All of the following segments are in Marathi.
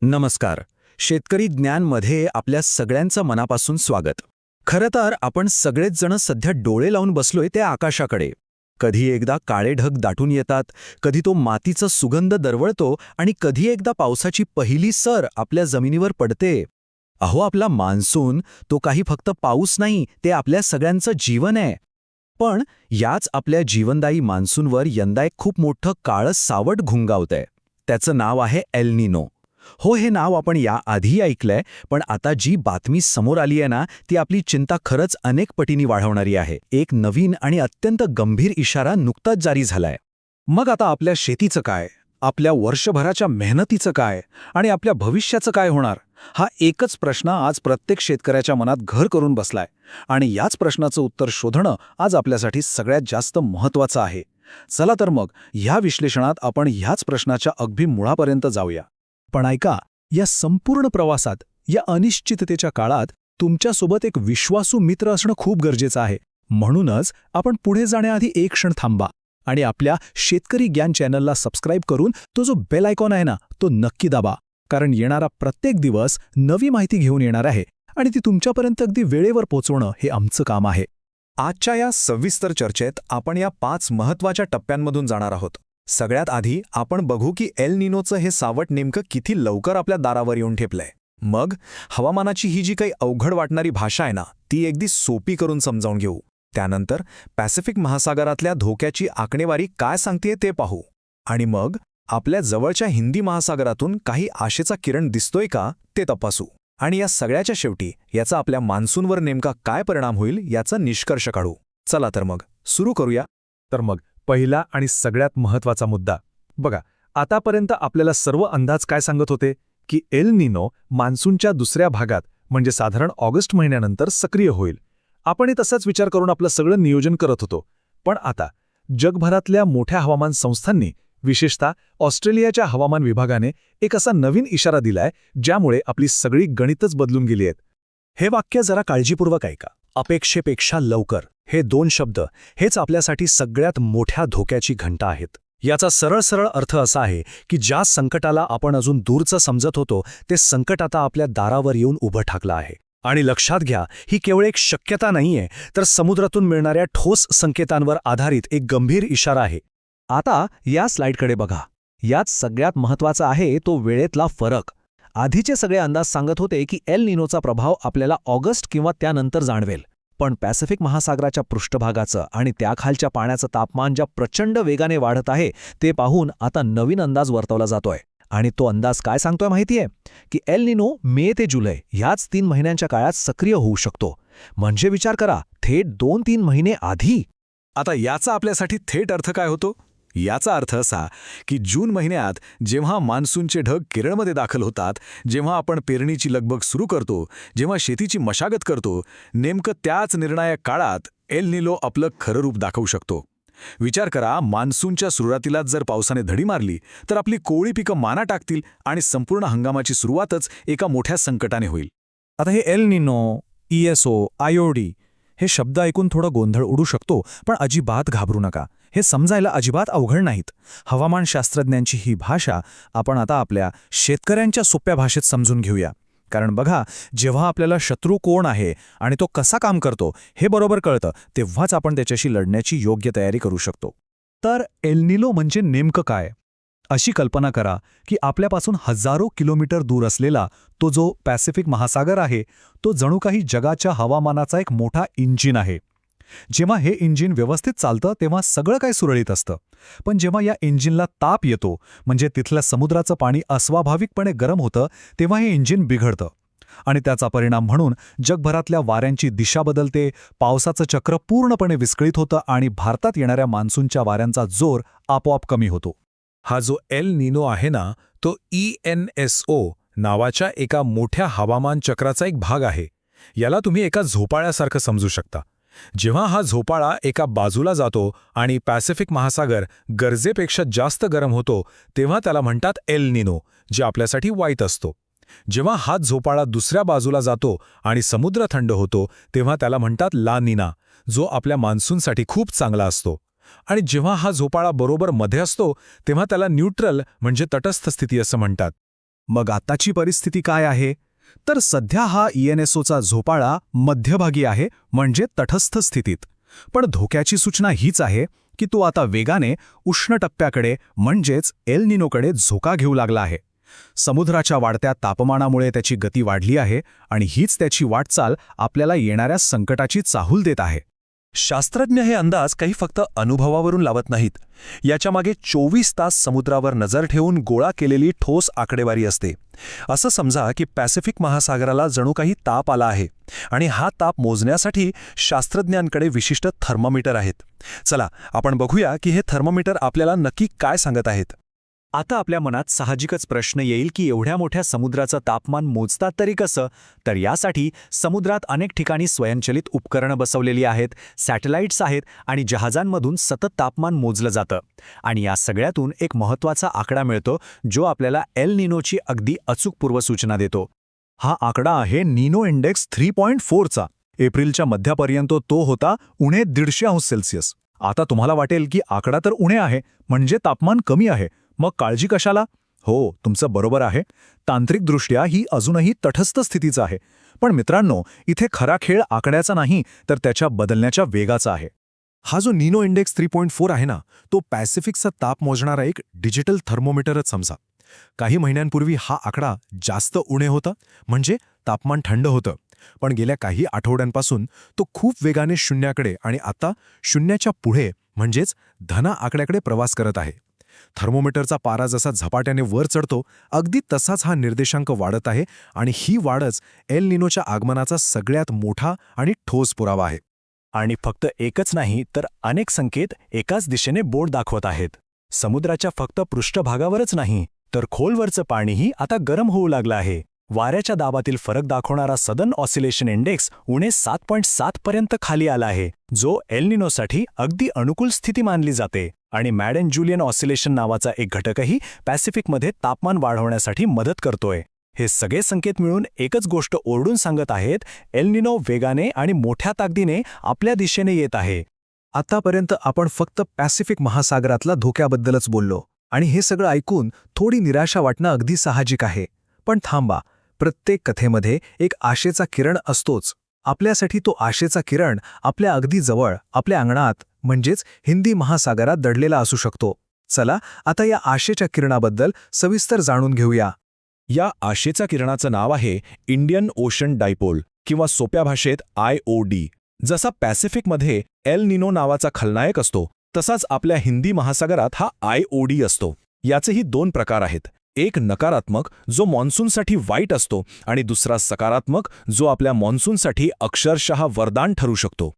नमस्कार. शेतकरी ज्ञानमध्ये आपल्या सगळ्यांचं मनापासून स्वागत. खरं तर आपण सगळेच जण सध्या डोळे लावून बसलोय त्या आकाशाकडे. कधी एकदा काळे ढग दाटून येतात, कधी तो मातीचा सुगंध दरवळतो आणि कधी एकदा पावसाची पहिली सर आपल्या जमिनीवर पडते. अहो, आपला मान्सून तो काही फक्त पाऊस नाही, ते आपल्या सगळ्यांचं जीवन आहे. पण याच आपल्या जीवनदायी मान्सूनवर यंदा एक खूप मोठं काळं सावट घुंगावतंय. त्याचं नाव आहे एल निनो. हो, हे नाव आपण याआधी ऐकलंय, पण आता जी बातमी समोर आली आहे ना, ती आपली चिंता खरंच अनेक पटींनी वाढवणारी आहे. एक नवीन आणि अत्यंत गंभीर इशारा नुकताच जारी झालाय. मग आता आपल्या शेतीचं काय, आपल्या वर्षभराच्या मेहनतीचं काय आणि आपल्या भविष्याचं काय होणार, हा एकच प्रश्न आज प्रत्येक शेतकऱ्याच्या मनात घर करून बसलाय. आणि याच प्रश्नाचं उत्तर शोधणं आज आपल्यासाठी सगळ्यात जास्त महत्त्वाचं आहे. चला तर मग ह्या विश्लेषणात आपण ह्याच प्रश्नाच्या अगदी मुळापर्यंत जाऊया. पण ऐका, या संपूर्ण प्रवासात, या अनिश्चिततेच्या काळात तुमच्यासोबत एक विश्वासू मित्र असणं खूप गरजेचं आहे. म्हणूनच आपण पुढे जाण्याआधी एक क्षण थांबा आणि आपल्या शेतकरी ज्ञान चॅनलला सबस्क्राईब करून तो जो बेल आयकॉन आहे ना, तो नक्की दाबा. कारण येणारा प्रत्येक दिवस नवी माहिती घेऊन येणार आहे आणि ती तुमच्यापर्यंत अगदी वेळेवर पोहोचवणं हे आमचं काम आहे. आजच्या या सविस्तर चर्चेत आपण या 5 महत्त्वाच्या टप्प्यांमधून जाणार आहोत. सगळ्यात आधी आपण बघू की एल निनोचं हे सावट नेमकं किती लवकर आपल्या दारावर येऊन ठेपलंय. मग हवामानाची ही जी काही अवघड वाटणारी भाषा आहे ना, ती अगदी सोपी करून समजावून घेऊ. त्यानंतर पॅसिफिक महासागरातल्या धोक्याची आकडेवारी काय सांगतेय ते पाहू. आणि मग आपल्या जवळच्या हिंदी महासागरातून काही आशेचा किरण दिसतोय का ते तपासू. आणि या सगळ्याच्या शेवटी याचा आपल्या मान्सूनवर नेमका काय परिणाम होईल याचा निष्कर्ष काढू. चला तर मग सुरू करूया. तर मग पहिला आणि सगळ्यात महत्त्वाचा मुद्दा बघा. आतापर्यंत आपल्याला सर्व अंदाज काय सांगत होते की एल निनो मान्सूनच्या दुसऱ्या भागात म्हणजे साधारण ऑगस्ट महिन्यानंतर सक्रिय होईल. आपणही तसाच विचार करून आपलं सगळं नियोजन करत होतो. पण आता जगभरातल्या मोठ्या हवामान संस्थांनी, विशेषतः ऑस्ट्रेलियाच्या हवामान विभागाने एक असा नवीन इशारा दिलाय ज्यामुळे आपली सगळी गणितच बदलून गेली आहेत. हे वाक्य जरा काळजीपूर्वक ऐका. अपेक्षेपेक्षा लवकर हे 2 शब्द हेच आपल्यासाठी सगळ्यात मोठ्या धोक्याची घंटा आहेत. याचा सरळ अर्थ असा आहे की ज्या संकटाला आपण अजून दूरचं समजत होतो ते संकट आता आपल्या दारावर येऊन उभं ठाकलं आहे. आणि लक्षात घ्या, ही केवळ एक शक्यता नाहीये, तर समुद्रातून मिळणाऱ्या ठोस संकेतांवर आधारित एक गंभीर इशारा आहे. आता या स्लाइडकडे बघा. यात सगळ्यात महत्त्वाचा आहे तो वेळेतला फरक. आधीचे सगळे अंदाज सांगत होते की एल निनोचा प्रभाव आपल्याला ऑगस्ट किंवा त्यानंतर जाणवेल. पण पॅसिफिक महासागराच्या पृष्ठभागाचं आणि त्याखालच्या पाण्याचं तापमान ज्या प्रचंड वेगाने वाढत आहे ते पाहून आता नवीन अंदाज वर्तवला जातोय. आणि तो अंदाज काय सांगतोय माहितीये की एल निनो मे ते जुलै ह्याच 3 महिन्यांच्या काळात सक्रिय होऊ शकतो. म्हणजे विचार करा, थेट 2-3 महिने आधी. आता याचा आपल्यासाठी थेट अर्थ काय होतो? याचा अर्थ असा की जून महिन्यात जेव्हा मान्सूनचे ढग केरळमध्ये दाखल होतात, जेव्हा आपण पेरणीची लगबग सुरू करतो, जेव्हा शेतीची मशागत करतो, नेमकं त्याच निर्णायक काळात एल निनो आपलं खरं रूप दाखवू शकतो. विचार करा, मान्सूनच्या सुरुवातीलाच जर पावसाने धडी मारली तर आपली कोवळी पिकं माना टाकतील आणि संपूर्ण हंगामाची सुरुवातच एका मोठ्या संकटाने होईल. आता हे एल निनो, ESO, IOD हे शब्द ऐकून थोडं गोंधळ उडू शकतो, पण अजिबात घाबरू नका. हे समजायला अजिबात अवघड नाहीत. हवामानशास्त्रज्ञांची ही भाषा आपण आता आपल्या शेतकऱ्यांच्या सोप्या भाषेत समजून घेऊया. कारण बघा, जेव्हा आपल्याला शत्रू कोण आहे आणि तो कसा काम करतो हे बरोबर कळतं, तेव्हाच आपण त्याच्याशी लढण्याची योग्य तयारी करू शकतो. तर एल निनो म्हणजे नेमकं काय? अशी कल्पना करा की आपल्यापासून हजारो किलोमीटर दूर असलेला तो जो पॅसिफिक महासागर आहे, तो जणू काही जगाच्या हवामानाचा एक मोठा इंजिन आहे. जेव्हा हे इंजिन व्यवस्थित चालतं तेव्हा सगळं काही सुरळीत असतं. पण जेव्हा या इंजिनला ताप येतो, म्हणजे तिथल्या समुद्राचं पाणी अस्वाभाविकपणे गरम होतं, तेव्हा हे इंजिन बिघडतं. आणि त्याचा परिणाम म्हणून जगभरातल्या वाऱ्यांची दिशा बदलते, पावसाचं चक्र पूर्णपणे विस्कळीत होतं आणि भारतात येणाऱ्या मान्सूनच्या वाऱ्यांचा जोर आपोआप कमी होतो. हा जो एल निनो आहे ना, तो ENSO नावाच्या एका मोठ्या हवामान चक्राचा एक भाग आहे. याला तुम्ही एका झोपाळ्यासारखं समजू शकता. जेव्हा हा झोपाळा एका बाजूला जातो आणि पॅसिफिक महासागर गरजेपेक्षा जास्त गरम होतो, तेव्हा त्याला म्हणतात एल निनो, जे आपल्यासाठी वाईट असतो. जेव्हा हा झोपाळा दुसऱ्या बाजूला जातो आणि समुद्र थंड होतो, तेव्हा त्याला म्हणतात ला निना, जो आपल्या मान्सूनसाठी खूप चांगला असतो. आणि जेव्हा हा झोपाळा बरोबर मध्ये असतो तेव्हा त्याला न्यूट्रल म्हणजे तटस्थ स्थिती असं म्हणतात. मग आताची परिस्थिती काय आहे? तर सध्या हा ENSOचा झोपाळा मध्यभागी आहे, म्हणजे तटस्थ स्थितीत. पण धोक्याची सूचना हीच आहे की तो आता वेगाने उष्ण टप्प्याकडे म्हणजेच एल निनोकडे झोका घेऊ लागला आहे. समुद्राच्या वाढत्या तापमानामुळे त्याची गती वाढली आहे आणि हीच त्याची वाटचाल आपल्याला येणाऱ्या संकटाची चाहूल देत आहे. शास्त्रज्ञ हे अंदाज काही फक्त अनुभवावरून लावत नाहीत. याच्यामागे 24 तास समुद्रावर नजर ठेवून गोळा केलेली ठोस आकडेवारी असते. असं समजा की पॅसिफिक महासागराला जणू काही ताप आला आहे आणि हा ताप मोजण्यासाठी शास्त्रज्ञांकडे विशिष्ट थर्मोमीटर आहेत. चला आपण बघूया की हे थर्मोमीटर आपल्याला नक्की काय सांगत आहेत. आता आपल्या मनात साहजिकच प्रश्न येईल की एवढ्या मोठ्या समुद्राचं तापमान मोजतात तरी कसं? तर यासाठी समुद्रात अनेक ठिकाणी स्वयंचलित उपकरणं बसवलेली आहेत, सॅटेलाइट्स आहेत आणि जहाजांमधून सतत तापमान मोजलं जातं. आणि या सगळ्यातून एक महत्त्वाचा आकडा मिळतो जो आपल्याला एल निनोची अगदी अचूक पूर्वसूचना देतो. हा आकडा आहे निनो इंडेक्स 3.4चा. एप्रिलच्या मध्यापर्यंत तो होता उणे 150°C. आता तुम्हाला वाटेल की आकडा तर उणे आहे, म्हणजे तापमान कमी आहे, मग काळजी कशाला? हो, तुमचं बरोबर आहे. तांत्रिकदृष्ट्या ही अजूनही तटस्थ स्थितीच आहे. पण मित्रांनो, इथे खरा खेळ आकड्याचा नाही तर त्याच्या बदलण्याच्या वेगाचा आहे. हा जो निनो इंडेक्स 3.4 आहे ना, तो पॅसिफिकचा ताप मोजणारा एक डिजिटल थर्मोमीटरच समजा. काही महिन्यांपूर्वी हा आकडा जास्त उणे होता, म्हणजे तापमान थंड होतं. पण गेल्या काही आठवड्यांपासून तो खूप वेगाने शून्याकडे आणि आता शून्याच्या पुढे म्हणजेच धन आकड्याकडे प्रवास करत आहे. थर्मोमीटरचा पारा जसा झपाट्याने वर चढतो, अगदी तसाच हा निर्देशांक वाढत आहे आणि ही वाढच एल निनोच्या आगमनाचा सगळ्यात मोठा आणि ठोस पुरावा आहे. आणि फक्त एकच नाही तर अनेक संकेत एकाच दिशेने बोट दाखवत आहेत. समुद्राच्या फक्त पृष्ठभागावरच नाही तर खोलवरचं पाणीही आता गरम होऊ लागलं आहे. वाऱ्याच्या दाबातील फरक दाखवणारा सदन ऑसिलेशन इंडेक्स उणे 7.7 पर्यंत खाली आला आहे, जो एल निनोसाठी अगदी अनुकूल स्थिती मानली जाते. आणि मॅडन जुलियन ऑसिलेशन नावाचा एक घटकही पॅसिफिकमध्ये तापमान वाढवण्यासाठी मदत करतोय. हे सगळे संकेत मिळून एकच गोष्ट ओरडून सांगत आहेत, एल निनो वेगाने आणि मोठ्या ताकदीने आपल्या दिशेने येत आहे. आतापर्यंत आपण फक्त पॅसिफिक महासागरातला धोक्याबद्दलच बोललो आणि हे सगळं ऐकून थोडी निराशा वाटणं अगदी साहजिक आहे. पण थांबा, प्रत्येक कथेमध्ये एक आशेचा किरण असतोच. आपल्यासाठी तो आशेचा किरण आपल्या अगदी जवळ, आपल्या अंगणात म्हणजेच हिंदी महासागरात दडलेला असू शकतो. चला आता या आशेच्या किरणाबद्दल सविस्तर जाणून घेऊया. या आशेच्या किरणाचं नाव आहे इंडियन ओशन डायपोल किंवा सोप्या भाषेत IOD. जसा पॅसिफिकमध्ये एल निनो नावाचा खलनायक असतो, तसाच आपल्या हिंदी महासागरात हा IOD असतो. याचेही 2 प्रकार आहेत. एक नकारात्मक, जो मॉन्सूनसाठी वाईट असतो, आणि दुसरा सकारात्मक, जो आपल्या मॉन्सूनसाठी अक्षरशः वरदान ठरू शकतो.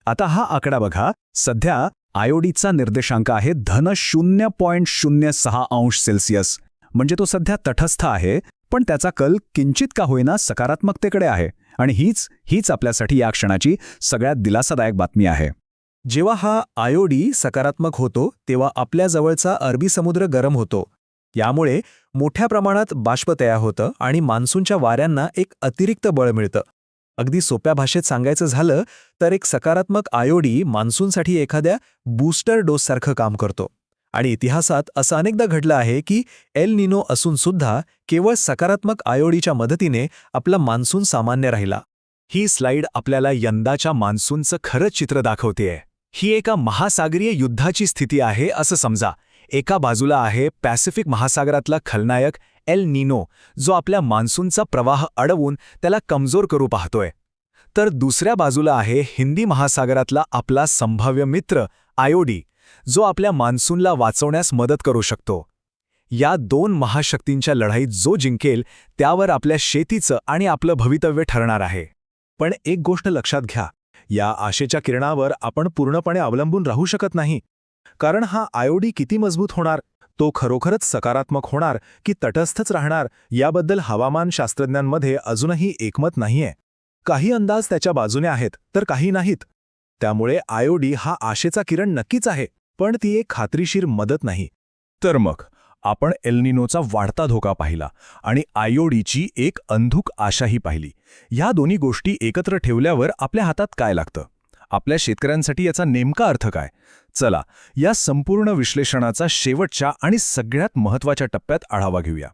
आता हा आकडा बघा. सध्या IODचा निर्देशांक आहे धन 0.06°C. म्हणजे तो सध्या तटस्थ आहे, पण त्याचा कल किंचित का होईना सकारात्मकतेकडे आहे. आणि हीच आपल्यासाठी या क्षणाची सगळ्यात दिलासादायक बातमी आहे. जेव्हा हा IOD सकारात्मक होतो तेव्हा आपल्या जवळचा अरबी समुद्र गरम होतो. यामुळे मोठ्या प्रमाणात बाष्प तयार होतं आणि मान्सूनच्या वाऱ्यांना एक अतिरिक्त बळ मिळतं. अगदी सोप्या भाषेत सांगायचं झालं तर एक सकारात्मक IOD मान्सूनसाठी एखाद्या बूस्टर डोससारखं काम करतो. आणि इतिहासात असं अनेकदा घडलं आहे की एल निनो असून सुद्धा केवळ सकारात्मक IODच्या मदतीने आपला मान्सून सामान्य राहिला. ही स्लाईड आपल्याला यंदाच्या मान्सूनचं खरंच चित्र दाखवतेय. ही एका महासागरीय युद्धाची स्थिती आहे असं समजा. एका बाजूला आहे पॅसिफिक महासागरातला खलनायक एल निनो, जो आपल्या मान्सूनचा प्रवाह अडवून त्याला कमजोर करू पाहतोय. तर दुसऱ्या बाजूला आहे हिंदी महासागरातला आपला संभाव्य मित्र IOD, जो आपल्या मान्सूनला वाचवण्यास मदत करू शकतो. या 2 महाशक्तींच्या लढाईत जो जिंकेल त्यावर आपल्या शेतीचं आणि आपलं भवितव्य ठरणार आहे. पण एक गोष्ट लक्षात घ्या, या आशेच्या किरणावर आपण पूर्णपणे अवलंबून राहू शकत नाही. कारण हा IOD किती मजबूत होणार, तो खरोखरच सकारात्मक होणार की तटस्थच राहणार, याबद्दल हवामान शास्त्रज्ञांमध्ये अजूनही एकमत नाहीये. काही अंदाज त्याच्या बाजूने आहेत तर काही नाहीत. त्यामुळे IOD हा आशेचा किरण नक्कीच आहे, पण ती एक खात्रीशीर मदत नाही. तर मग आपण एल निनोचा वाढता धोका पाहिला आणि IODची एक अंधुक आशाही पाहिली. या दोन्ही गोष्टी एकत्र ठेवल्यावर आपल्या हातात काय लागतं? आपल्या शेतकऱ्यांसाठी याचा नेमका अर्थ काय? चला या संपूर्ण विश्लेषणाचा शेवटच्या आणि सगळ्यात महत्त्वाच्या टप्प्यात आढावा घेऊया.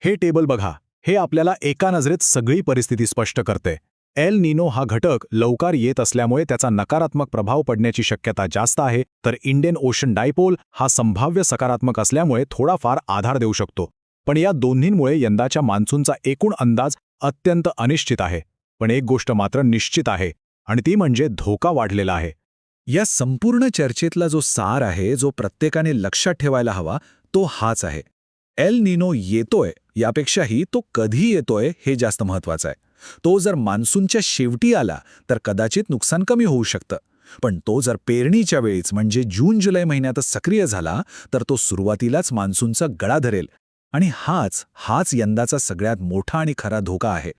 हे टेबल बघा, हे आपल्याला एका नजरेत सगळी परिस्थिती स्पष्ट करते. एल निनो हा घटक लवकर येत असल्यामुळे त्याचा नकारात्मक प्रभाव पडण्याची शक्यता जास्त आहे, तर इंडियन ओशन डायपोल हा संभाव्य सकारात्मक असल्यामुळे थोडाफार आधार देऊ शकतो. पण या दोन्हींमुळे यंदाच्या मान्सूनचा एकूण अंदाज अत्यंत अनिश्चित आहे. पण एक गोष्ट मात्र निश्चित आहे, आणि ती म्हणजे धोका वाढलेला आहे. या संपूर्ण चर्चेतला जो सार आहे, जो प्रत्येकाने लक्षात ठेवायला हवा, तो हाच आहे. एल निनो येतोय यापेक्षाही तो कधी येतोय हे जास्त महत्वाचं आहे. तो जर मान्सूनच्या शेवटी आला तर कदाचित नुकसान कमी होऊ शकतं, पण तो जर पेरणीच्या वेळीच म्हणजे जून-जुलै महिन्यातच सक्रिय झाला तर तो सुरुवातीलाच मान्सूनचा गळा धरेल. आणि हाच यंदाचा सगळ्यात मोठा आणि खरा धोका आहे.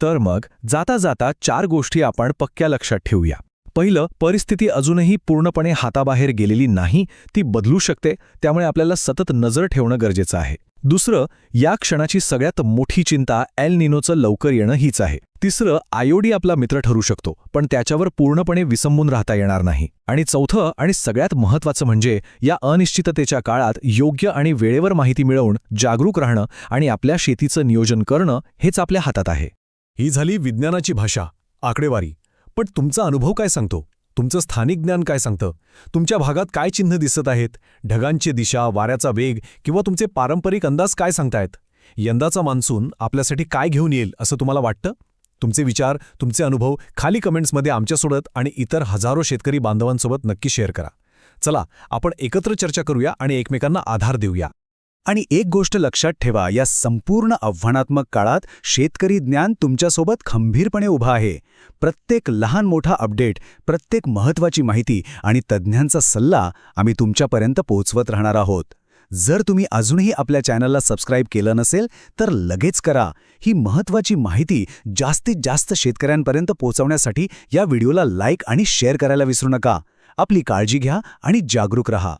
तर मग जाता जाता 4 गोष्टी आपण पक्क्या लक्षात ठेवूया. पहिलं, परिस्थिती अजूनही पूर्णपणे हाताबाहेर गेलेली नाही, ती बदलू शकते, त्यामुळे आपल्याला सतत नजर ठेवणं गरजेचं आहे. दुसरं, या क्षणाची सगळ्यात मोठी चिंता एल निनोचं लवकर येणं हीच आहे. तिसरं, आयोडी आपला मित्र ठरू शकतो, पण त्याच्यावर पूर्णपणे विसंबून राहता येणार नाही. आणि चौथं आणि सगळ्यात महत्त्वाचं म्हणजे या अनिश्चिततेच्या काळात योग्य आणि वेळेवर माहिती मिळवून जागरूक राहणं आणि आपल्या शेतीचं नियोजन करणं हेच आपल्या हातात आहे. ही झाली विज्ञानाची भाषा, आकडेवारी. पण तुमचा अनुभव काय सांगतो? तुमचं स्थानिक ज्ञान काय सांगतं? तुमच्या भागात काय चिन्ह दिसत आहेत? ढगांची दिशा, वाऱ्याचा वेग किंवा तुमचे पारंपरिक अंदाज काय सांगतायत? यंदाचा मान्सून आपल्यासाठी काय घेऊन येईल असं तुम्हाला वाटतं? तुमचे विचार, तुमचे अनुभव खाली कमेंट्समध्ये आमच्यासोबत आणि इतर हजारो शेतकरी बांधवांसोबत नक्की शेअर करा. चला, आपण एकत्र चर्चा करूया आणि एकमेकांना आधार देऊया. आणि एक गोष्ट लक्षात ठेवा, या संपूर्ण आव्हानात्मक काळात शेतकरी ज्ञान तुमच्यासोबत खंबीरपणे उभा आहे. प्रत्येक लहान मोठा अपडेट, प्रत्येक महत्त्वाची माहिती आणि तज्ज्ञांचा सल्ला आम्ही तुमच्यापर्यंत पोहोचवत राहणार आहोत. जर तुम्ही अजूनही आपल्या चॅनलला सबस्क्राईब केलं नसेल तर लगेच करा. ही महत्त्वाची माहिती जास्तीत जास्त शेतकऱ्यांपर्यंत पोहोचवण्यासाठी या व्हिडिओला लाईक आणि शेअर करायला विसरू नका. आपली काळजी घ्या आणि जागरूक रहा.